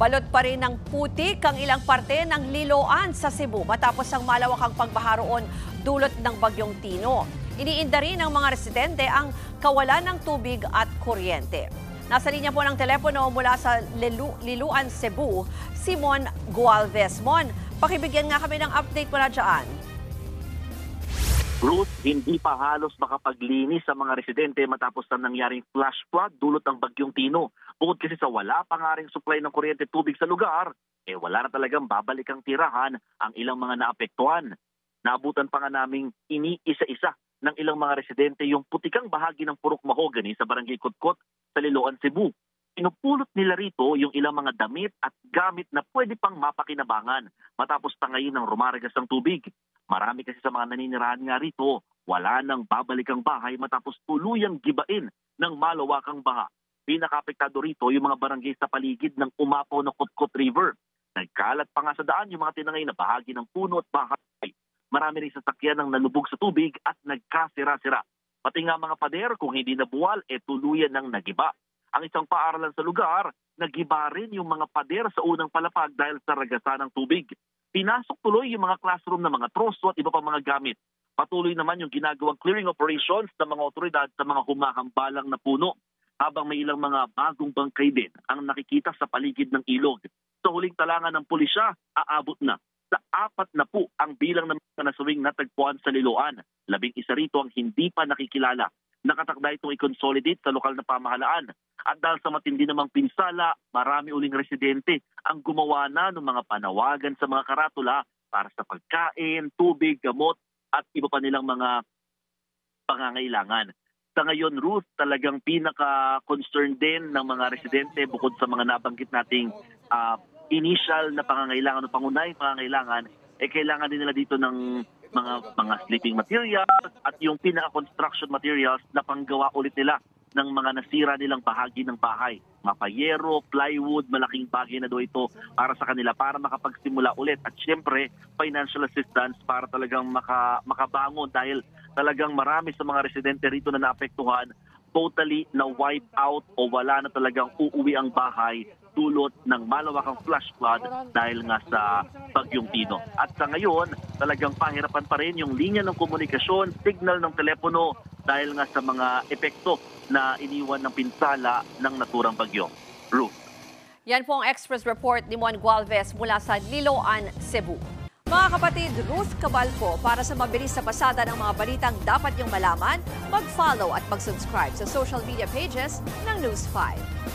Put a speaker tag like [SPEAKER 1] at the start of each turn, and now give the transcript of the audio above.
[SPEAKER 1] Balot pa rin ng putik ang ilang parte ng Liloan sa Cebu matapos ang malawakang pagbaha roon dulot ng bagyong Tino. Iniinda rin ng mga residente ang kawalan ng tubig at kuryente. Nasa linya po ng telepono mula sa Liloan, Cebu, Simon Gualvez. Mon, pakibigyan nga kami ng update mula dyan.
[SPEAKER 2] Ruth, hindi pa halos makapaglinis sa mga residente matapos na nangyaring flash flood dulot ng bagyong Tino. Bukod kasi sa wala pa nga ring supply ng kuryente tubig sa lugar, wala na talagang babalik ang tirahan ang ilang mga naapektuhan. Naabutan pa nga naming iniisa-isa ng ilang mga residente yung putikang bahagi ng purok mahogany sa barangay Kutkot sa Liloan, Cebu. Pinupulot nila rito yung ilang mga damit at gamit na pwede pang mapakinabangan matapos tangayin ng rumaragas ng tubig. Marami kasi sa mga naninirahan nga rito, wala nang babalik ang bahay matapos tuluyang gibain ng malawakang baha. Pinakaapektado rito yung mga barangay sa paligid ng umapaw na Kutkot River. Nagkalat pa nga sa daan yung mga tinangay na bahagi ng puno at bahay. Marami rin sasakyan ng nalubog sa tubig at nagkasira-sira. Pati nga mga pader, kung hindi nabuwal, tuluyan ng nagiba. Ang isang paaralan sa lugar, nagiba rin yung mga pader sa unang palapag dahil sa ragasan ng tubig. Pinasok tuloy yung mga classroom ng mga troso at iba pang mga gamit. Patuloy naman yung ginagawang clearing operations ng mga otoridad sa mga humahambalang na puno. Habang may ilang mga bagong bangkay din ang nakikita sa paligid ng ilog. Sa huling talangan ng pulisya, aabot na sa 4 na po ang bilang ng mga nasawing natagpuan sa Liloan. 11 rito ang hindi pa nakikilala. Nakatakda itong i-consolidate sa lokal na pamahalaan. At dahil sa matindi namang pinsala, marami uling residente ang gumawa na ng mga panawagan sa mga karatula para sa pagkain, tubig, gamot at iba pa nilang mga pangangailangan. Sa ngayon, Ruth, talagang pinaka-concerned din ng mga residente bukod sa mga nabanggit nating initial na pangangailangan o pangunahing pangangailangan, kailangan din nila dito ng mga sleeping materials at yung pinaka-construction materials na panggawa ulit nila ng mga nasira nilang bahagi ng bahay. Mapayero, plywood, malaking bagay na daw ito para sa kanila para makapagsimula ulit. At syempre, financial assistance para talagang makabangon dahil talagang marami sa mga residente rito na naapektuhan, totally na wipe out o wala na talagang uuwi ang bahay dulot ng malawakang flash flood dahil nga sa bagyong Tino. At sa ngayon, talagang pahirapan pa rin yung linya ng komunikasyon, signal ng telepono dahil nga sa mga epekto na iniwan ng pinsala ng naturang bagyo. Ruth.
[SPEAKER 1] Yan po ang Express Report ni Mon Gualvez mula sa Liloan, Cebu. Mga kapatid, Ruth Cabalco, para sa mabilis na pasada ng mga balitang dapat niyong malaman, mag-follow at mag-subscribe sa social media pages ng News 5.